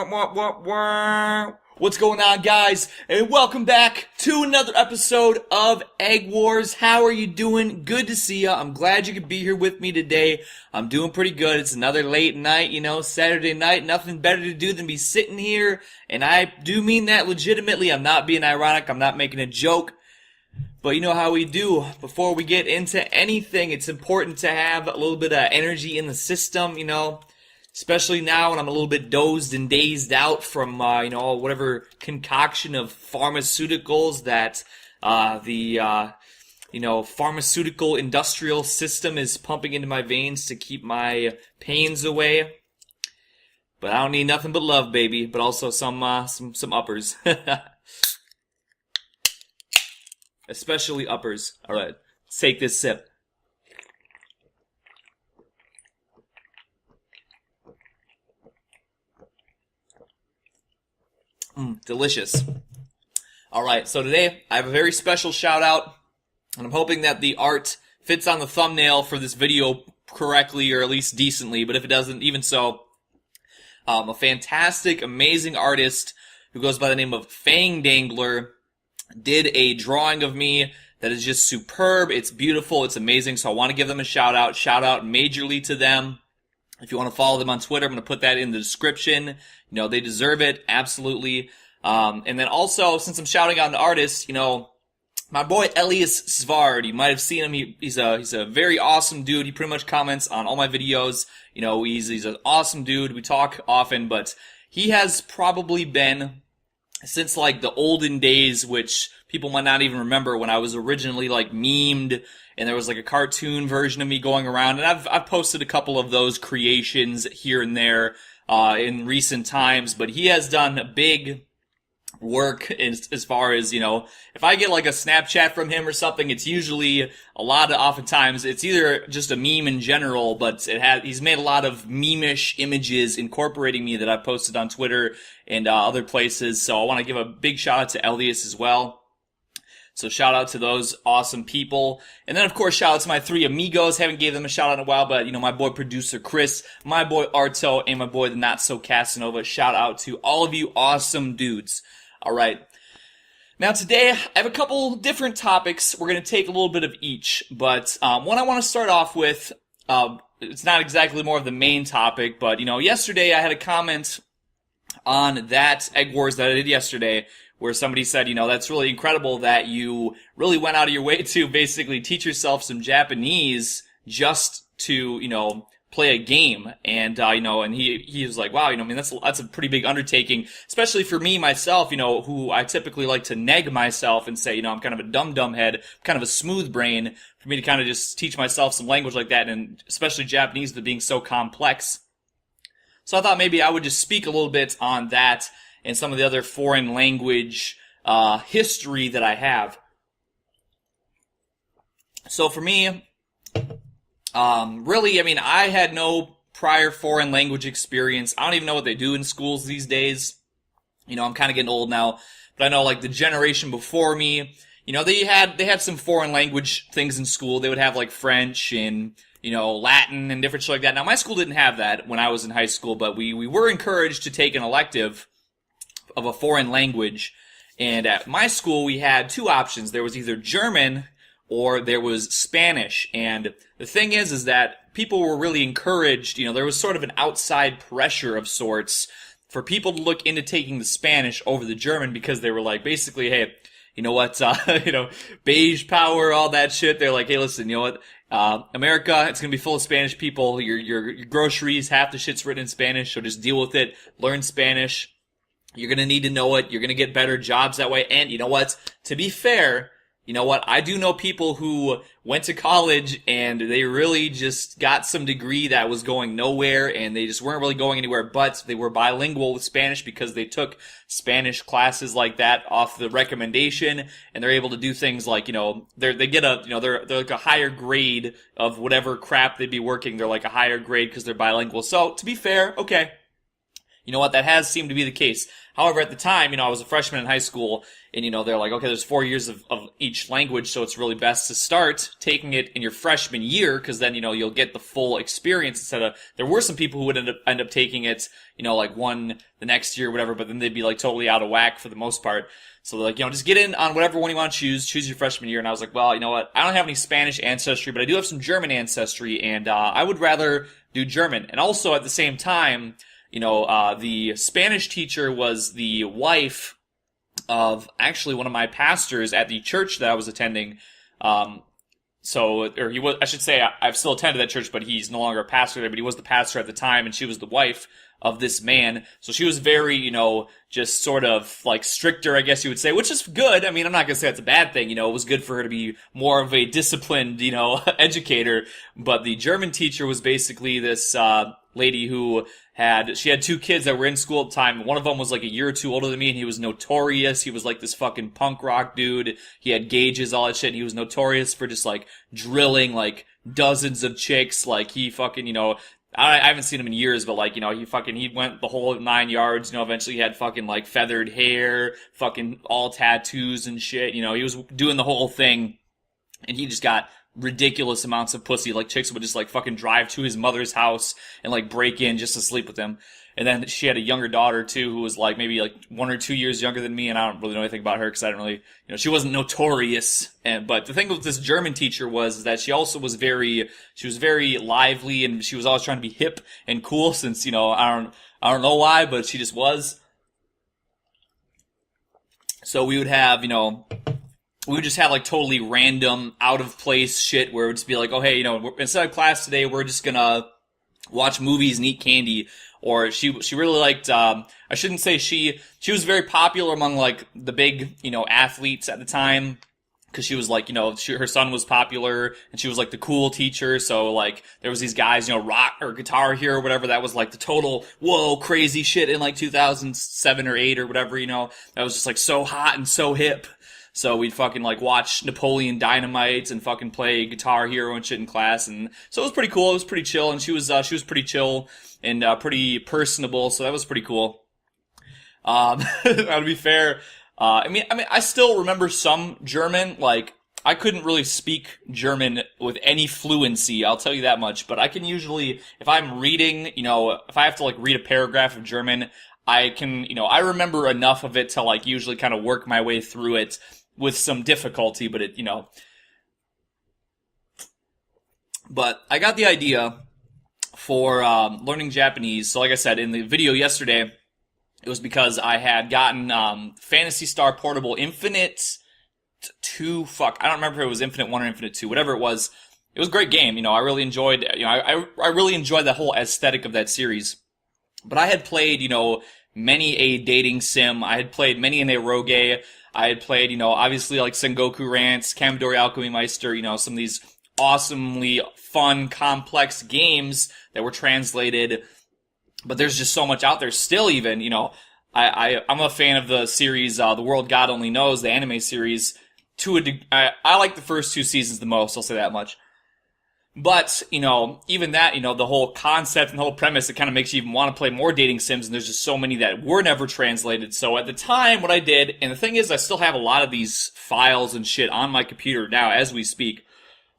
What's going on, guys? And welcome back to another episode of Egg Wars. How are you doing? Good to see ya. I'm glad you could be here with me today. I'm doing pretty good. It's another late night, Saturday night. Nothing better to do than be sitting here. And I do mean that legitimately. I'm not being ironic. I'm not making a joke. But you know how we do. Before we get into anything, it's important to have a little bit of energy in the system, Especially now when I'm a little bit dozed and dazed out from, whatever concoction of pharmaceuticals that the pharmaceutical industrial system is pumping into my veins to keep my pains away. But I don't need nothing but love, baby. But also some uppers. Especially uppers. All right, let's take this sip. Delicious. Alright, so today I have a very special shout out, and I'm hoping that the art fits on the thumbnail for this video correctly, or at least decently, but if it doesn't, even so, a fantastic, amazing artist who goes by the name of Fang Dangler did a drawing of me that is just superb. It's beautiful, it's amazing, so I want to give them a shout out majorly to them. If you want to follow them on Twitter, I'm going to put that in the description. They deserve it, absolutely. And then also, since I'm shouting out an artist, my boy Elias Svard, you might have seen him. He's a very awesome dude. He pretty much comments on all my videos. He's an awesome dude. We talk often, but he has probably been, since like the olden days, which people might not even remember, when I was originally like memed, and there was like a cartoon version of me going around, and I've posted a couple of those creations here and there in recent times, but he has done big work as far as, if I get like a Snapchat from him or something, it's usually oftentimes it's either just a meme in general, but he's made a lot of meme-ish images incorporating me that I've posted on Twitter and other places, so I want to give a big shout out to Elias as well. So shout out to those awesome people. And then of course shout out to my three amigos. Haven't gave them a shout out in a while, but my boy producer Chris, my boy Arto, and my boy the Not So Casanova. Shout out to all of you awesome dudes. Alright. Now today I have a couple different topics. We're going to take a little bit of each, but one I want to start off with, it's not exactly more of the main topic, but yesterday I had a comment on that Egg Wars that I did yesterday, where somebody said, that's really incredible that you really went out of your way to basically teach yourself some Japanese just to, play a game. And, and he was like, wow, that's a pretty big undertaking, especially for me, myself, who I typically like to neg myself and say, I'm kind of a dumb head, kind of a smooth brain, for me to kind of just teach myself some language like that, and especially Japanese, with being so complex. So I thought maybe I would just speak a little bit on that and some of the other foreign language history that I have. So for me, really, I had no prior foreign language experience. I don't even know what they do in schools these days. I'm kind of getting old now, but I know like the generation before me, they had some foreign language things in school. They would have like French and Latin and different shit like that. Now my school didn't have that when I was in high school, but we were encouraged to take an elective of a foreign language, and at my school we had two options. There was either German or there was Spanish, and the thing is that people were really encouraged, there was sort of an outside pressure of sorts for people to look into taking the Spanish over the German, because they were like, basically, hey, beige power, all that shit. They're like, hey, listen, America, it's gonna be full of Spanish people. Your groceries, half the shit's written in Spanish, so just deal with it. Learn Spanish. You're going to need to know it. You're going to get better jobs that way. And you know what? To be fair, I do know people who went to college and they really just got some degree that was going nowhere, and they just weren't really going anywhere, but they were bilingual with Spanish because they took Spanish classes like that off the recommendation, and they're able to do things like, they get they're like a higher grade of whatever crap they'd be working. They're like a higher grade because they're bilingual. So to be fair, okay. You know what? That has seemed to be the case. However, at the time, I was a freshman in high school, and, they're like, okay, there's 4 years of each language, so it's really best to start taking it in your freshman year, because then, you'll get the full experience instead of, there were some people who would end up taking it, like one the next year or whatever, but then they'd be like totally out of whack for the most part. So they're like, just get in on whatever one you want to choose your freshman year. And I was like, well, you know what? I don't have any Spanish ancestry, but I do have some German ancestry, and I would rather do German. And also at the same time, the Spanish teacher was the wife of actually one of my pastors at the church that I was attending. I should say, I've still attended that church, but he's no longer a pastor there, but he was the pastor at the time, and she was the wife of this man. So she was very, just sort of like stricter, I guess you would say, which is good. I mean, I'm not going to say that's a bad thing. It was good for her to be more of a disciplined, educator. But the German teacher was basically this, lady who she had 2 kids that were in school at the time. One of them was like a year or 2 older than me, and he was notorious. He was like this fucking punk rock dude. He had gauges, all that shit, and he was notorious for just like drilling like dozens of chicks. Like he fucking, I haven't seen him in years, but like, he went the whole 9 yards, eventually he had fucking like feathered hair, fucking all tattoos and shit, he was doing the whole thing, and he just got ridiculous amounts of pussy. Like chicks would just like fucking drive to his mother's house and like break in just to sleep with him. And then she had a younger daughter too, who was like maybe like 1 or 2 years younger than me, and I don't really know anything about her because I didn't really, she wasn't notorious. But the thing with this German teacher was that she also was very lively, and she was always trying to be hip and cool. Since I don't know why, but she just was. So we would have we would just have like totally random, out of place shit where it would just be like, oh hey, instead of class today, we're just gonna watch movies and eat candy. Or she really liked, I shouldn't say she was very popular among like the big, athletes at the time. Cause she was like, her son was popular, and she was like the cool teacher. So like, there was these guys, rock or guitar hero or whatever, that was like the total, whoa, crazy shit in like 2007 or 8 or whatever, that was just like so hot and so hip. So we'd fucking like watch Napoleon Dynamite and fucking play Guitar Hero and shit in class. And so it was pretty cool. It was pretty chill, and she was pretty chill and pretty personable. So that was pretty cool. To be fair, I mean, I still remember some German. Like, I couldn't really speak German with any fluency, I'll tell you that much. But I can usually, if I'm reading, if I have to like read a paragraph of German, I can, I remember enough of it to like usually kind of work my way through it with some difficulty, but but I got the idea for learning Japanese. So like I said in the video yesterday, it was because I had gotten Phantasy Star Portable Infinite 2, I don't remember if it was Infinite 1 or Infinite 2, whatever it was. It was a great game, I really enjoyed, I really enjoyed the whole aesthetic of that series. But I had played, many a dating sim. I had played many an eroge. I had played, obviously like Sengoku Rants, Kamidori Alchemy Meister, some of these awesomely fun, complex games that were translated. But there's just so much out there still even, I'm a fan of the series, The World God Only Knows, the anime series. I like the first 2 seasons the most, I'll say that much. But, even that, the whole concept and the whole premise, it kind of makes you even want to play more dating sims, and there's just so many that were never translated. So at the time, what I did, and the thing is, I still have a lot of these files and shit on my computer now as we speak.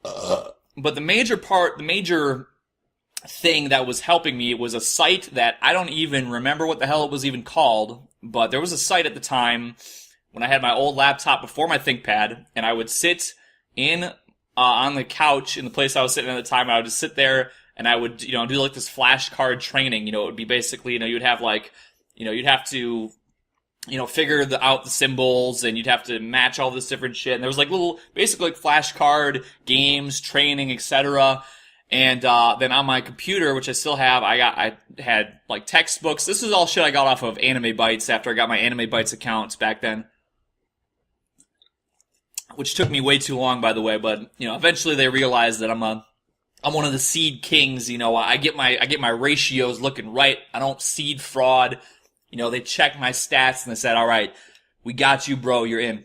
But the major thing that was helping me was a site that I don't even remember what the hell it was even called, but there was a site at the time when I had my old laptop before my ThinkPad, and I would sit on the couch in the place I was sitting at the time. I would just sit there, and I would, do like this flashcard training. It would be basically, you'd have like, you'd have to, figure out the symbols, and you'd have to match all this different shit. And there was like little, basically like flashcard games, training, etc. And then on my computer, which I still have, I had like textbooks. This is all shit I got off of Anime Bytes after I got my Anime Bytes accounts back then. Which took me way too long, by the way, but, eventually they realized that I'm one of the seed kings, I get my ratios looking right. I don't seed fraud. They checked my stats and they said, all right, we got you, bro, you're in.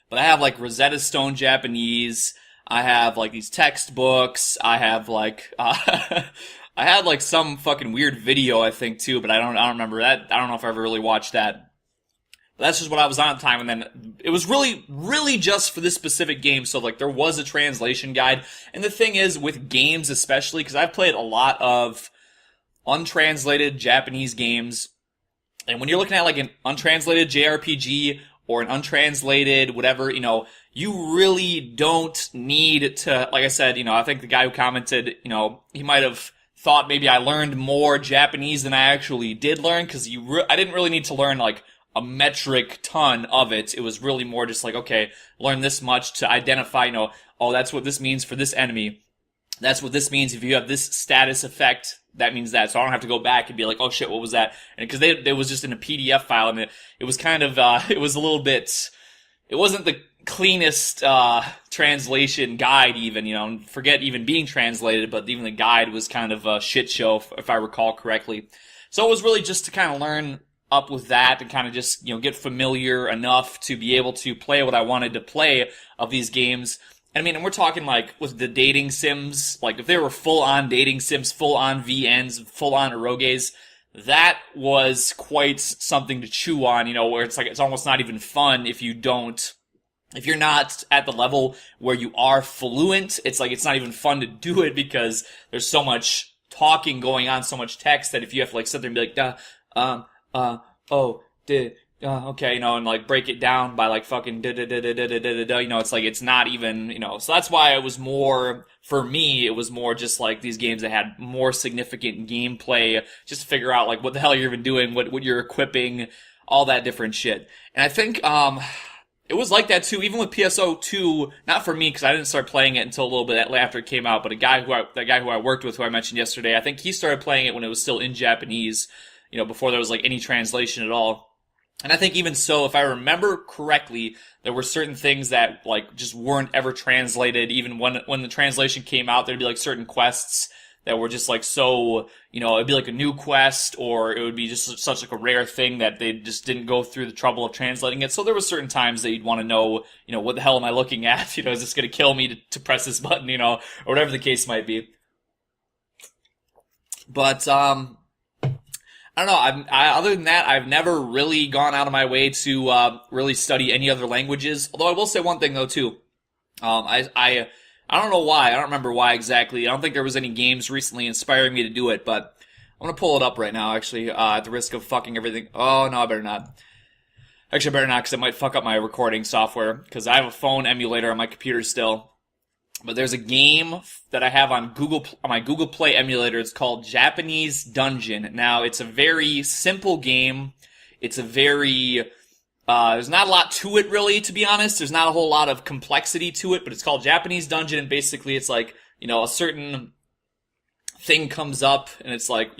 But I have like Rosetta Stone Japanese. I have like these textbooks. I have like, I had like some fucking weird video, I think, too, but I don't remember that. I don't know if I ever really watched that. But that's just what I was on at the time, and then it was really just for this specific game, so like there was a translation guide. And the thing is, with games especially, because I've played a lot of untranslated Japanese games, and when you're looking at like an untranslated JRPG or an untranslated whatever, you really don't need to, like I said, I think the guy who commented, he might have thought maybe I learned more Japanese than I actually did learn, because I didn't really need to learn like a metric ton of it. It was really more just like, okay, learn this much to identify, oh, that's what this means for this enemy. That's what this means if you have this status effect. That means that. So I don't have to go back and be like, oh shit, what was that? And because it was just in a PDF file, and it was kind of, it was a little bit, it wasn't the cleanest, translation guide even, forget even being translated, but even the guide was kind of a shit show, if I recall correctly. So it was really just to kind of learn up with that and kind of just, get familiar enough to be able to play what I wanted to play of these games. And we're talking like with the dating sims, like if they were full-on dating sims, full-on VNs, full-on eroges, that was quite something to chew on, where it's like, it's almost not even fun if you're not at the level where you are fluent. It's like, it's not even fun to do it because there's so much talking going on, so much text, that if you have to like sit there and be like, okay, and like break it down by like fucking it's like, it's not even, so that's why it was more, for me, it was more just like these games that had more significant gameplay, just to figure out like what the hell you're even doing, what you're equipping, all that different shit. And I think, it was like that too, even with PSO2, not for me, because I didn't start playing it until a little bit after it came out, but that guy who I worked with, who I mentioned yesterday, I think he started playing it when it was still in Japanese, before there was like any translation at all. And I think even so, if I remember correctly, there were certain things that like just weren't ever translated. Even when the translation came out, there'd be like certain quests that were just like so, it'd be like a new quest, or it would be just such like a rare thing that they just didn't go through the trouble of translating it. So there were certain times that you'd want to know, what the hell am I looking at? Is this going to kill me to press this button, or whatever the case might be. But, I don't know. Other than that, I've never really gone out of my way to really study any other languages. Although I will say one thing though too. I don't know why. I don't remember why exactly. I don't think there was any games recently inspiring me to do it. But I'm gonna pull it up right now. Actually, at the risk of fucking everything. Oh no, I better not. Actually, I better not, because it might fuck up my recording software. Because I have a phone emulator on my computer still. But there's a game that I have on my Google Play emulator. It's called Japanese Dungeon. Now, it's a very simple game. It's a very, there's not a lot to it really, to be honest. There's not a whole lot of complexity to it, but it's called Japanese Dungeon, and basically it's like, a certain thing comes up, and it's like,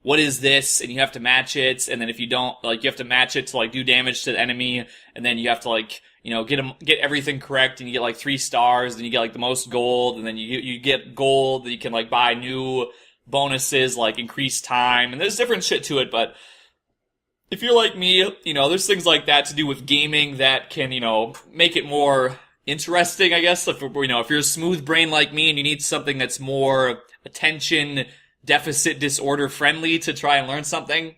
what is this? And you have to match it, and then if you don't, like, you have to match it to, like, do damage to the enemy, and then you have to, like, get everything correct, and you get like 3 stars, then you get like the most gold, and then you get gold that you can like buy new bonuses, like increased time, and there's different shit to it. But if you're like me, there's things like that to do with gaming that can, make it more interesting, I guess. If you're a smooth brain like me and you need something that's more attention deficit disorder friendly to try and learn something,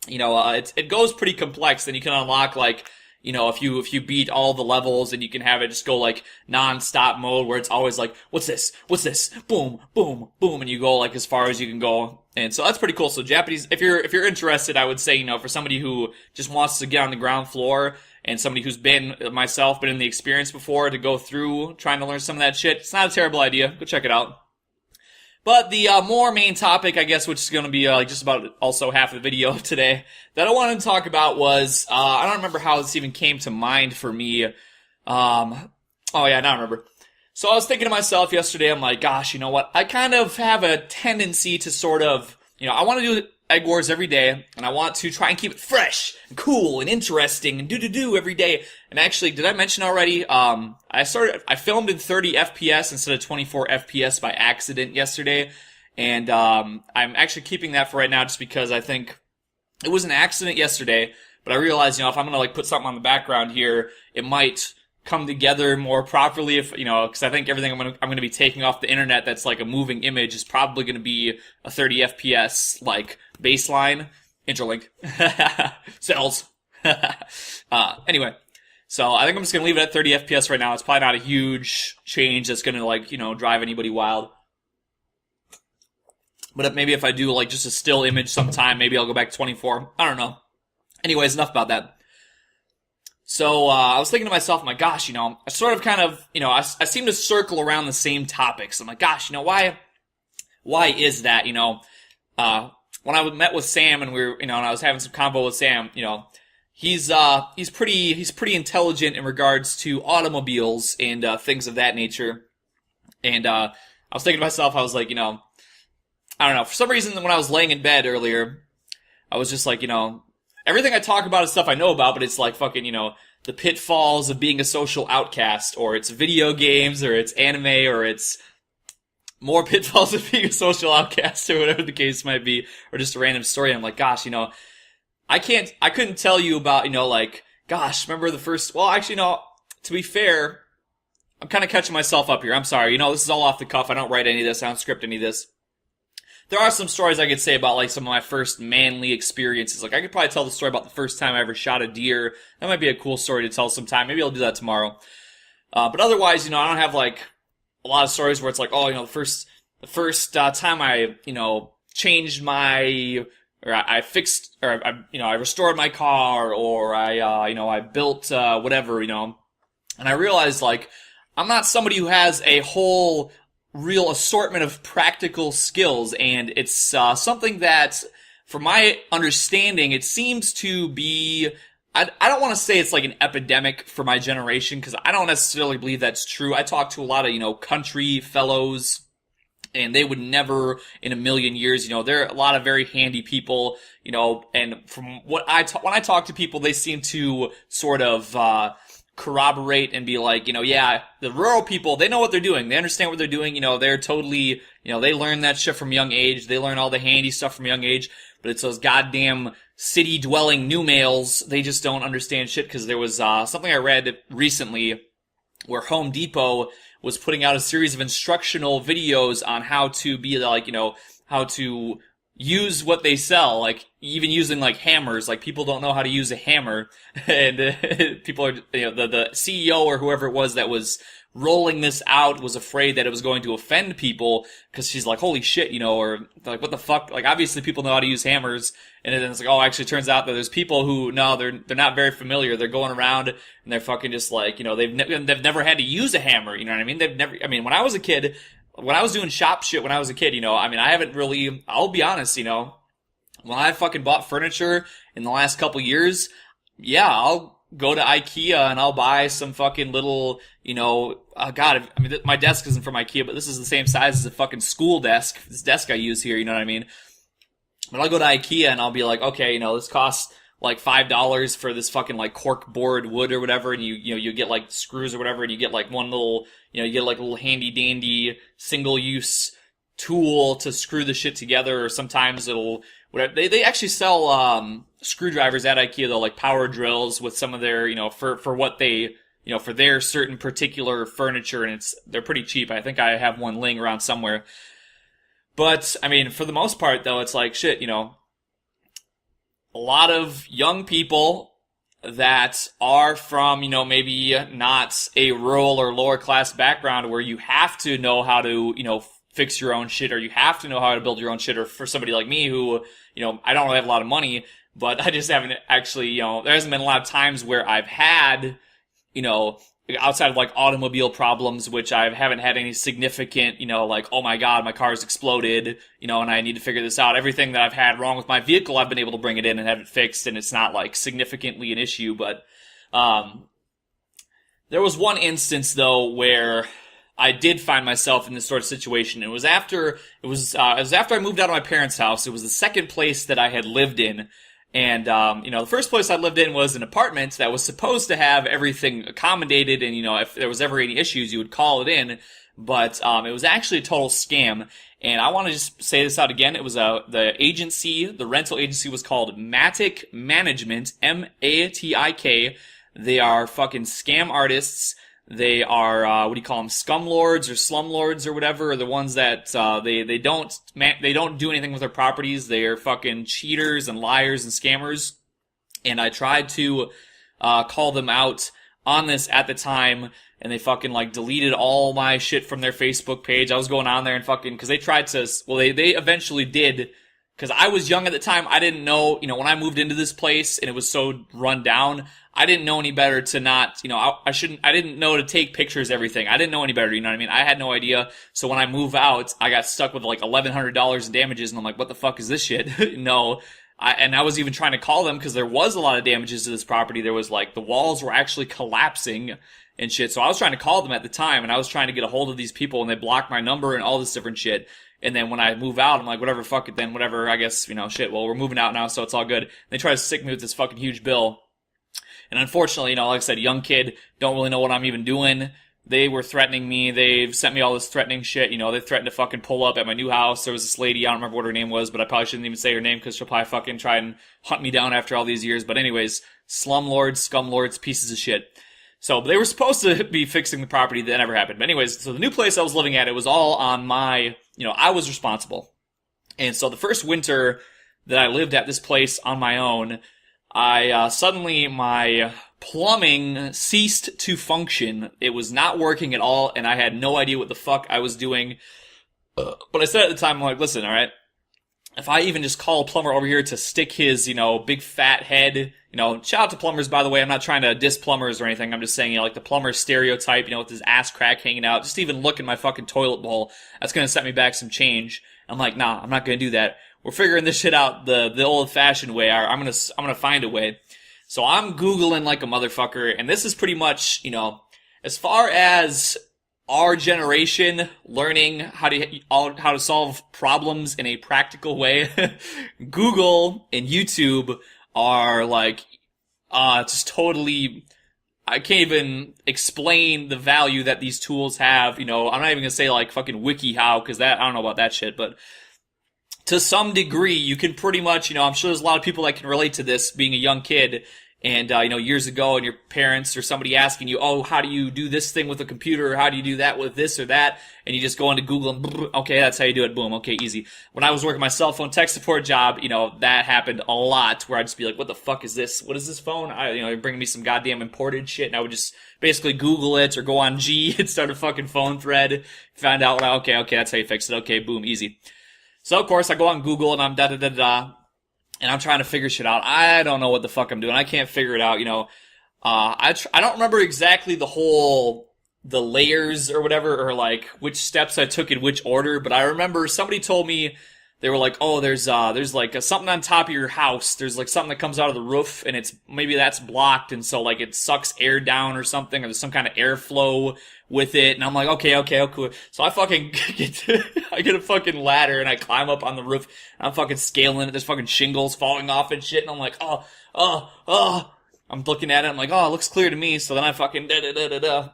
it goes pretty complex. Then you can unlock like, if you beat all the levels, and you can have it just go like non-stop mode where it's always like, what's this? Boom, boom, boom, and you go like as far as you can go. And so that's pretty cool. So Japanese, if you're interested, I would say, for somebody who just wants to get on the ground floor, and somebody who's been in the experience before, to go through trying to learn some of that shit, it's not a terrible idea. Go check it out. But the more main topic, I guess, which is going to be just about also half the video today, that I wanted to talk about was, I don't remember how this even came to mind for me. Oh yeah, now I remember. So I was thinking to myself yesterday, I'm like, gosh, you know what? I kind of have a tendency to sort of, I want to do EggWars every day, and I want to try and keep it fresh and cool and interesting and do every day. And actually, did I mention already, I filmed in 30 FPS instead of 24 FPS by accident yesterday, and I'm actually keeping that for right now just because I think it was an accident yesterday, but I realized, if I'm gonna like put something on the background here, it might come together more properly if, because I think everything I'm going to be taking off the internet that's like a moving image is probably going to be a 30 FPS, like, baseline. Interlink. Cells. Anyway. So I think I'm just going to leave it at 30 FPS right now. It's probably not a huge change that's going to, like, drive anybody wild. But maybe if I do, like, just a still image sometime, maybe I'll go back to 24. I don't know. Anyways, enough about that. So, I was thinking to myself, my gosh, I sort of kind of, I seem to circle around the same topics. I'm like, gosh, why is that, when I met with Sam and we were, and I was having some convo with Sam, he's pretty intelligent in regards to automobiles and, things of that nature. And, I was thinking to myself, I was like, I don't know, for some reason when I was laying in bed earlier, I was just like, everything I talk about is stuff I know about, but it's like fucking, the pitfalls of being a social outcast, or it's video games, or it's anime, or it's more pitfalls of being a social outcast, or whatever the case might be, or just a random story. And I'm like, gosh, I couldn't tell you about, like, gosh, remember the first, well, actually, to be fair, I'm kind of catching myself up here. I'm sorry, this is all off the cuff. I don't write any of this. I don't script any of this. There are some stories I could say about, like, some of my first manly experiences. Like, I could probably tell the story about the first time I ever shot a deer. That might be a cool story to tell sometime. Maybe I'll do that tomorrow. But otherwise, I don't have, like, a lot of stories where it's like, oh, the first time I, changed my, or I fixed, or I restored my car, or I built, whatever, and I realized, like, I'm not somebody who has a whole real assortment of practical skills, and it's something that, from my understanding, it seems to be, I don't want to say it's like an epidemic for my generation, because I don't necessarily believe that's true. I talk to a lot of, country fellows, and they would never in a million years, there are a lot of very handy people, and from what when I talk to people, they seem to sort of, corroborate and be like, yeah, the rural people, they know what they're doing. They understand what they're doing. They're totally, they learn that shit from young age. They learn all the handy stuff from young age. But it's those goddamn city-dwelling new males. They just don't understand shit, because there was something I read recently where Home Depot was putting out a series of instructional videos on how to be like, how to use what they sell, like even using like hammers. Like, people don't know how to use a hammer, and people are, the CEO or whoever it was that was rolling this out was afraid that it was going to offend people, because she's like, holy shit, or like, what the fuck? Like, obviously people know how to use hammers, and then it's like, oh, actually it turns out that there's people who, no, they're not very familiar. They're going around and they're fucking just like, they've never had to use a hammer, you know what I mean? When I was a kid, when I was doing shop shit when I was a kid, I haven't really, I'll be honest, when I fucking bought furniture in the last couple years, yeah, I'll go to IKEA and I'll buy some fucking little, God, my desk isn't from IKEA, but this is the same size as a fucking school desk, this desk I use here, you know what I mean? But I'll go to IKEA and I'll be like, okay, this costs like $5 for this fucking like cork board wood or whatever, and you get like screws or whatever, and you get like one little, you get like a little handy dandy single use tool to screw the shit together, or sometimes it'll, whatever. They actually sell screwdrivers at IKEA though, like power drills with some of their, for what they, for their certain particular furniture, and they're pretty cheap. I think I have one laying around somewhere. But for the most part though, it's like shit, a lot of young people that are from, maybe not a rural or lower class background where you have to know how to, fix your own shit, or you have to know how to build your own shit, or for somebody like me who, I don't really have a lot of money, but I just haven't actually, there hasn't been a lot of times where I've had, outside of like automobile problems, which I haven't had any significant, like, oh my god, my car's exploded, and I need to figure this out. Everything that I've had wrong with my vehicle, I've been able to bring it in and have it fixed, and it's not like significantly an issue. But there was one instance though where I did find myself in this sort of situation. It was after I moved out of my parents' house. It was the second place that I had lived in. And, the first place I lived in was an apartment that was supposed to have everything accommodated, and, if there was ever any issues, you would call it in. But, it was actually a total scam. And I want to just say this out again. It was, the rental agency was called Matic Management, M-A-T-I-K. They are fucking scam artists. They are, what do you call them, scumlords or slumlords or whatever, or the ones that, they don't do anything with their properties. They are fucking cheaters and liars and scammers. And I tried to, call them out on this at the time, and they fucking, like, deleted all my shit from their Facebook page. I was going on there and fucking, cause they tried to, well, they eventually did, cause I was young at the time. I didn't know, when I moved into this place and it was so run down, I didn't know any better to not, I didn't know to take pictures of everything. I didn't know any better, you know what I mean? I had no idea. So when I move out, I got stuck with like $1,100 in damages, and I'm like, what the fuck is this shit? No. I was even trying to call them because there was a lot of damages to this property. There was like, the walls were actually collapsing and shit. So I was trying to call them at the time, and I was trying to get a hold of these people, and they blocked my number and all this different shit. And then when I move out, I'm like, whatever, fuck it then, whatever, I guess, shit, well, we're moving out now, so it's all good. And they try to stick me with this fucking huge bill. And unfortunately, like I said, young kid, don't really know what I'm even doing. They were threatening me. They've sent me all this threatening shit. They threatened to fucking pull up at my new house. There was this lady, I don't remember what her name was, but I probably shouldn't even say her name because she'll probably fucking try and hunt me down after all these years. But anyways, slumlords, scumlords, pieces of shit. So they were supposed to be fixing the property. That never happened. But anyways, so the new place I was living at, it was all on my, I was responsible. And so the first winter that I lived at this place on my own, suddenly my plumbing ceased to function. It was not working at all, and I had no idea what the fuck I was doing. But I said at the time, I'm like, listen, alright, if I even just call a plumber over here to stick his, big fat head, shout out to plumbers, by the way, I'm not trying to diss plumbers or anything, I'm just saying, like the plumber stereotype, with his ass crack hanging out, just even look in my fucking toilet bowl, that's gonna set me back some change. I'm like, nah, I'm not gonna do that. We're figuring this shit out the old-fashioned way. I'm gonna find a way. So I'm Googling like a motherfucker, and this is pretty much, as far as our generation learning how to solve problems in a practical way, Google and YouTube are like, just totally, I can't even explain the value that these tools have. I'm not even gonna say like fucking WikiHow, cause I don't know about that shit, but to some degree, you can pretty much, I'm sure there's a lot of people that can relate to this being a young kid. And, years ago, and your parents or somebody asking you, oh, how do you do this thing with a computer? Or how do you do that with this or that? And you just go into Google and, okay, that's how you do it. Boom. Okay, easy. When I was working my cell phone tech support job, that happened a lot where I'd just be like, what the fuck is this? What is this phone? They're bringing me some goddamn imported shit, and I would just basically Google it or go on G and start a fucking phone thread, find out, okay, that's how you fix it. Okay, boom, easy. So, of course, I go on Google and I'm da-da-da-da, and I'm trying to figure shit out. I don't know what the fuck I'm doing. I can't figure it out, I don't remember exactly the layers or whatever, or like which steps I took in which order, but I remember somebody told me, they were like, oh, there's like something on top of your house. There's like something that comes out of the roof, and maybe that's blocked, and so like it sucks air down or something, or there's some kind of airflow with it. And I'm like, okay, cool. So I fucking I get a fucking ladder and I climb up on the roof, and I'm fucking scaling it. There's fucking shingles falling off and shit, and I'm like, oh. I'm looking at it, I'm like, oh, it looks clear to me. So then I fucking da-da-da-da-da.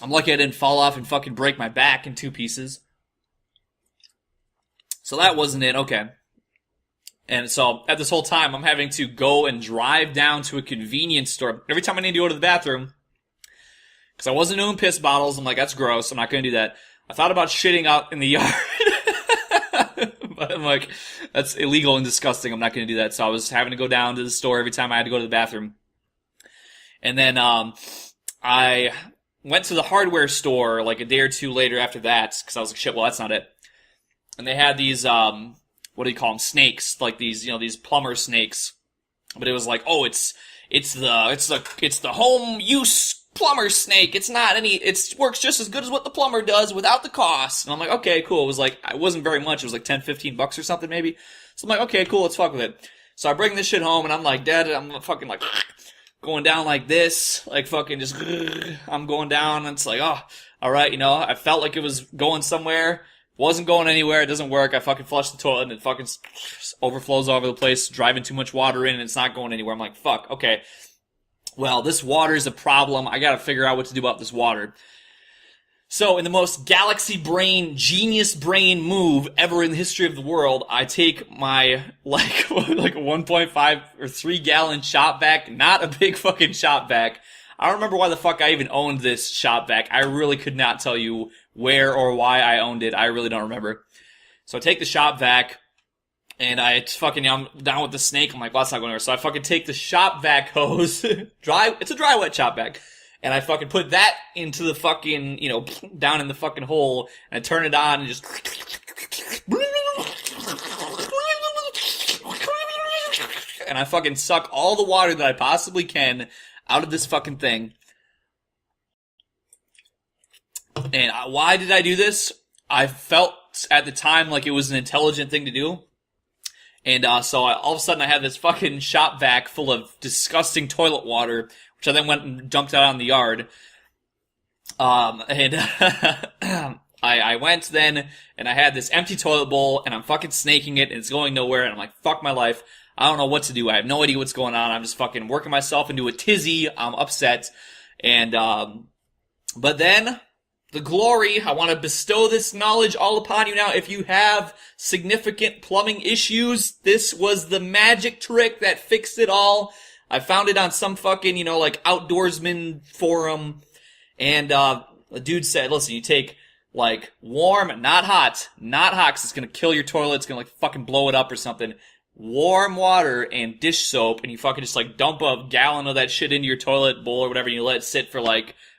I'm lucky I didn't fall off and fucking break my back in 2 pieces. So that wasn't it, okay. And so, at this whole time, I'm having to go and drive down to a convenience store. Every time I need to go to the bathroom, because I wasn't doing piss bottles, I'm like, that's gross, I'm not gonna do that. I thought about shitting out in the yard. But I'm like, that's illegal and disgusting, I'm not gonna do that. So I was having to go down to the store every time I had to go to the bathroom. And then, I went to the hardware store like a day or two later after that, because I was like, shit, well, that's not it. And they had these, what do you call them? Snakes, like these, these plumber snakes. But it was like, oh, it's the home use plumber snake. It works just as good as what the plumber does without the cost. And I'm like, okay, cool. It wasn't very much. It was like $10-15 or something maybe. So I'm like, okay, cool, let's fuck with it. So I bring this shit home, and I'm like, Dad, I'm fucking like going down like this, like fucking just, I'm going down, and it's like, oh, alright, I felt like it was going somewhere. Wasn't going anywhere, it doesn't work, I fucking flushed the toilet and it fucking overflows all over the place, driving too much water in and it's not going anywhere. I'm like, fuck, okay. Well, this water is a problem, I gotta figure out what to do about this water. So, in the most galaxy brain, genius brain move ever in the history of the world, I take my, like 1.5 or 3 gallon shop vac, not a big fucking shop vac. I don't remember why the fuck I even owned this shop vac. I really could not tell you where or why I owned it. I really don't remember. So I take the shop vac, and I'm down with the snake. I'm like, well, that's not going anywhere. So I fucking take the shop vac hose, it's a dry wet shop vac. And I fucking put that into the fucking, down in the fucking hole, and I turn it on and just... And I fucking suck all the water that I possibly can out of this fucking thing. And why did I do this? I felt at the time like it was an intelligent thing to do. And so all of a sudden I had this fucking shop vac full of disgusting toilet water, which I then went and dumped out on the yard. And I went then, and I had this empty toilet bowl, and I'm fucking snaking it, and it's going nowhere, and I'm like, fuck my life. I don't know what to do. I have no idea what's going on. I'm just fucking working myself into a tizzy. I'm upset. And, but then, the glory, I want to bestow this knowledge all upon you now. If you have significant plumbing issues, this was the magic trick that fixed it all. I found it on some fucking, outdoorsman forum. And, the dude said, listen, you take, warm, not hot, cause it's gonna kill your toilet, it's gonna, fucking blow it up or something. Warm water and dish soap, and you fucking just, dump a gallon of that shit into your toilet bowl or whatever, and you let it sit for,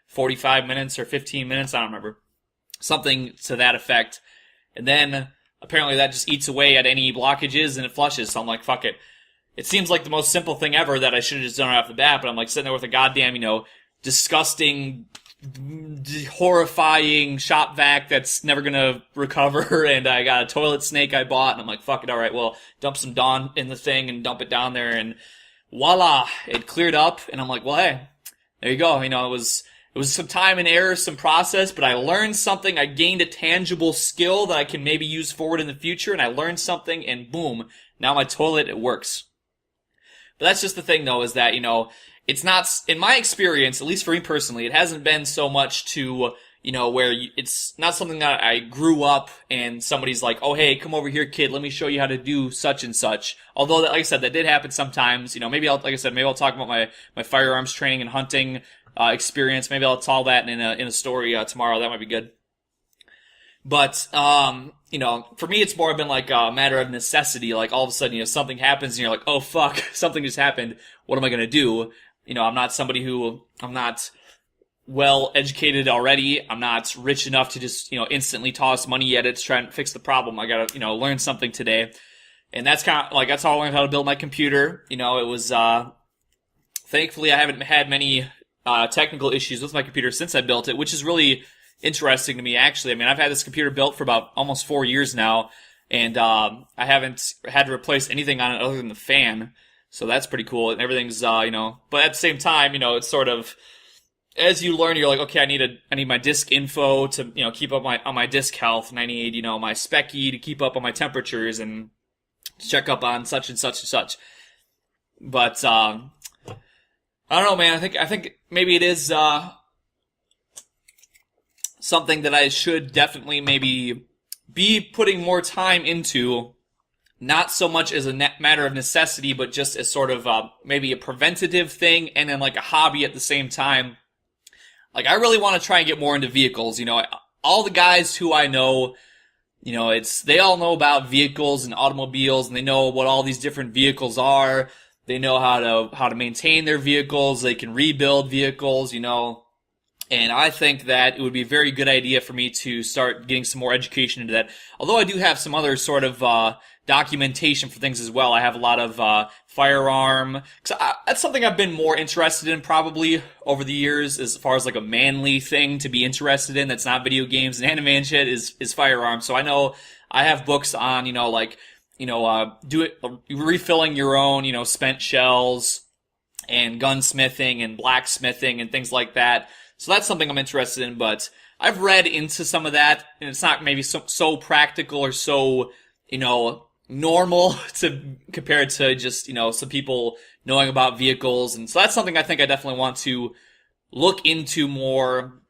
45 minutes or 15 minutes, I don't remember. Something to that effect. And then, apparently that just eats away at any blockages and it flushes, so I'm like, fuck it. It seems like the most simple thing ever that I should have just done right off the bat, but I'm sitting there with a goddamn, disgusting, horrifying shop vac that's never gonna recover, and I got a toilet snake I bought, and I'm like, fuck it, alright, well, dump some Dawn in the thing and dump it down there, and voila, it cleared up, and I'm like, well, hey, there you go, it was some time and error, some process, but I learned something, I gained a tangible skill that I can maybe use forward in the future, and I learned something, and boom, now my toilet, it works. But that's just the thing, though, is that, it's not, in my experience, at least for me personally, it hasn't been so much to, where it's not something that I grew up and somebody's like, oh, hey, come over here, kid, let me show you how to do such and such. Although, like I said, that did happen sometimes. Maybe I'll talk about my firearms training and hunting experience. Maybe I'll tell that in a story tomorrow. That might be good. But, for me, it's more been a matter of necessity. All of a sudden, something happens and you're like, oh fuck, something just happened. What am I gonna do? I'm not somebody I'm not well educated already. I'm not rich enough to just, instantly toss money at it to try and fix the problem. I gotta, learn something today. And that's kind of, that's how I learned how to build my computer. It was, thankfully I haven't had many, technical issues with my computer since I built it, which is really interesting to me, actually. I mean, I've had this computer built for about almost 4 years now, and I haven't had to replace anything on it other than the fan, so that's pretty cool, and everything's, but at the same time, it's sort of, as you learn, you're like, okay, I need my disk info to, keep up on my disk health, and I need, my Speccy to keep up on my temperatures, and check up on such and such and such. But, I don't know, man, I think maybe it is, something that I should definitely maybe be putting more time into, not so much as a matter of necessity, but just as sort of maybe a preventative thing, and then a hobby at the same time. I really want to try and get more into vehicles. All the guys who I know, they all know about vehicles and automobiles, and they know what all these different vehicles are. They know how to maintain their vehicles. They can rebuild vehicles, And I think that it would be a very good idea for me to start getting some more education into that. Although I do have some other sort of documentation for things as well. I have a lot of firearm. That's something I've been more interested in probably over the years, as far as a manly thing to be interested in that's not video games and anime and shit is firearms. So I know I have books on, refilling your own, spent shells and gunsmithing and blacksmithing and things like that. So that's something I'm interested in, but I've read into some of that, and it's not maybe so practical or so, normal to compared to just, some people knowing about vehicles. And so that's something I think I definitely want to look into more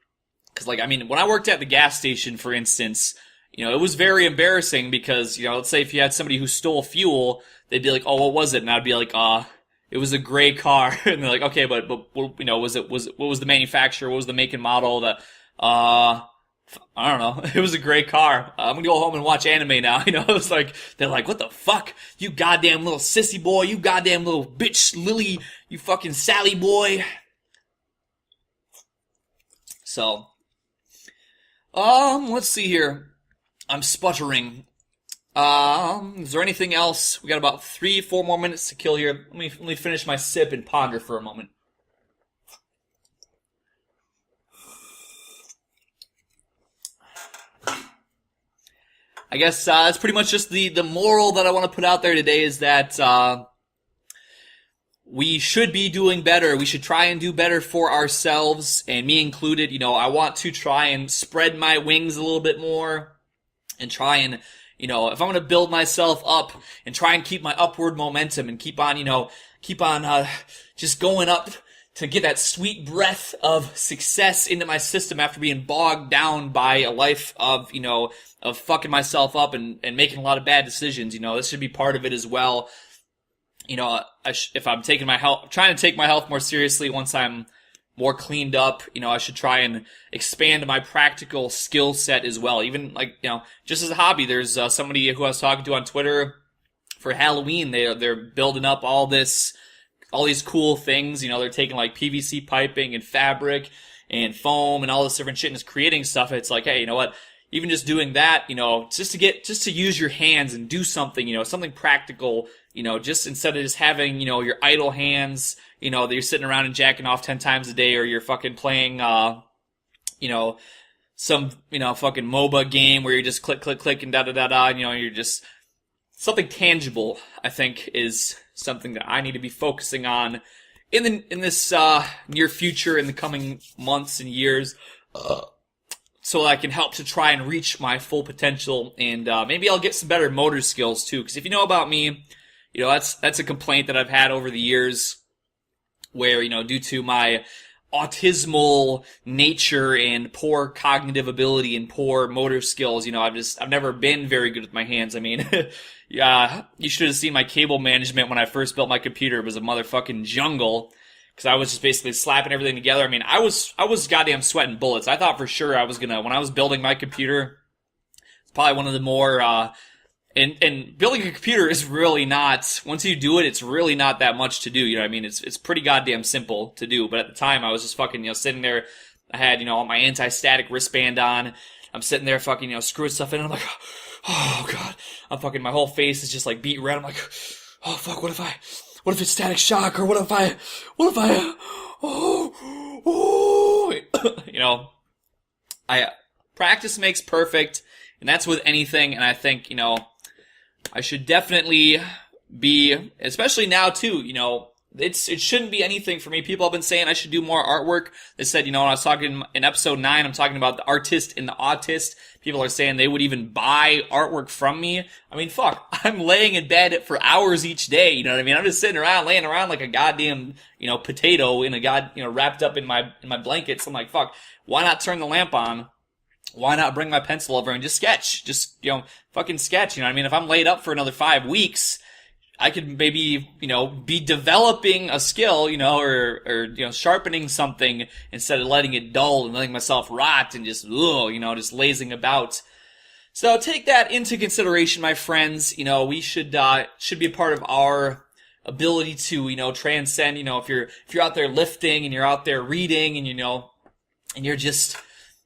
Cause like, I mean, when I worked at the gas station, for instance, you know, it was very embarrassing because, you know, let's say if you had somebody who stole fuel, they'd be like, oh, what was it? And I'd be like, it was a gray car. And they're like, okay, but, you know, what was the manufacturer? What was the make and model? I don't know. It was a gray car. I'm gonna go home and watch anime now. You know, it's like, they're like, what the fuck? You goddamn little sissy boy. You goddamn little bitch Lily. You fucking Sally boy. So, let's see here. I'm sputtering. Is there anything else? We got about 3-4 more minutes to kill here. Let me finish my sip and ponder for a moment. I guess that's pretty much just the moral that I want to put out there today is that we should be doing better. We should try and do better for ourselves, and me included. You know, I want to try and spread my wings a little bit more and try and, you know, if I'm going to build myself up and try and keep my upward momentum and keep on just going up to get that sweet breath of success into my system after being bogged down by a life of, you know, of fucking myself up and making a lot of bad decisions. You know, this should be part of it as well. You know, if I'm taking my health, trying to take my health more seriously once I'm more cleaned up, you know, I should try and expand my practical skill set as well. Even like, you know, just as a hobby, there's somebody who I was talking to on Twitter for Halloween. They're building up all these cool things. You know, they're taking like PVC piping and fabric and foam and all this different shit and just creating stuff. It's like, hey, you know what? Even just doing that, you know, just to use your hands and do something, you know, something practical, you know, just instead of just having, you know, your idle hands, you know, that you're sitting around and jacking off 10 times a day, or you're fucking playing, you know, some, you know, fucking MOBA game where you're just click, click, click and da-da-da-da, and, you know, you're just, something tangible, I think, is something that I need to be focusing on in this, near future, in the coming months and years, so I can help to try and reach my full potential, and maybe I'll get some better motor skills too. Because if you know about me, you know that's a complaint that I've had over the years, where, you know, due to my autismal nature and poor cognitive ability and poor motor skills, you know, I've never been very good with my hands. I mean, yeah, you should have seen my cable management when I first built my computer. It was a motherfucking jungle. Because I was just basically slapping everything together. I mean, I was goddamn sweating bullets. I thought for sure I was gonna, when I was building my computer, it's probably one of the more, and building a computer is really not, once you do it, it's really not that much to do. You know what I mean? It's pretty goddamn simple to do. But at the time, I was just fucking, you know, sitting there. I had, you know, my anti-static wristband on. I'm sitting there fucking, you know, screwing stuff in. I'm like, oh god. I'm fucking, my whole face is just like beat red. I'm like, oh fuck, what if it's static shock, or what if I, you know, practice makes perfect, and that's with anything, and I think, you know, I should definitely be, especially now too, you know, it shouldn't be anything for me. People have been saying I should do more artwork. They said, you know, when I was talking in episode 9, I'm talking about the artist and the autist. People are saying they would even buy artwork from me. I mean, fuck, I'm laying in bed for hours each day, you know what I mean? I'm just sitting around, laying around like a goddamn, you know, potato in wrapped up in my blankets. I'm like, fuck, why not turn the lamp on? Why not bring my pencil over and just sketch? Just, you know, fucking sketch, you know what I mean? If I'm laid up for another 5 weeks, I could maybe, you know, be developing a skill, you know, or, you know, sharpening something instead of letting it dull and letting myself rot and just, you know, just lazing about. So take that into consideration, my friends. You know, we should be a part of our ability to, you know, transcend, you know, if you're out there lifting and you're out there reading and, you know, and you're just,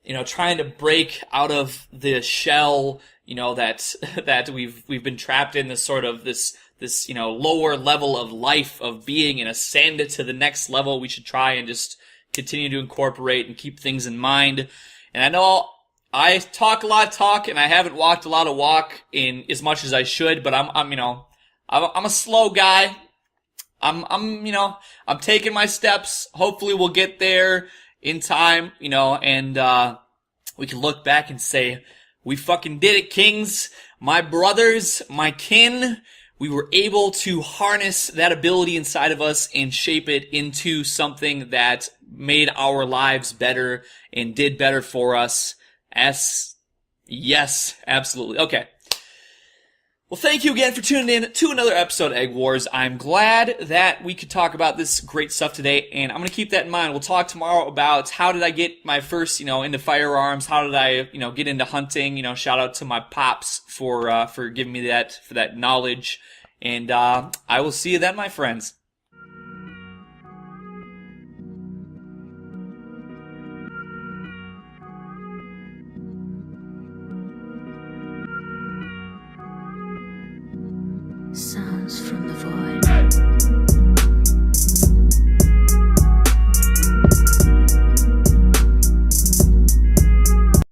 you know, trying to break out of the shell, you know, that we've been trapped in, this sort of this, you know, lower level of life, of being, and ascend it to the next level. We should try and just continue to incorporate and keep things in mind. And I know I talk a lot of talk, and I haven't walked a lot of walk in as much as I should, but I'm you know, I'm a slow guy. I'm you know, I'm taking my steps. Hopefully we'll get there in time, you know, and we can look back and say, we fucking did it, kings, my brothers, my kin. we were able to harness that ability inside of us and shape it into something that made our lives better and did better for us. Yes, absolutely. Okay. Well, thank you again for tuning in to another episode of Egg Wars. I'm glad that we could talk about this great stuff today, and I'm going to keep that in mind. We'll talk tomorrow about how did I get my first, into firearms, how did I, get into hunting, shout out to my pops for giving me that knowledge, and I will see you then, my friends. Sounds from the void.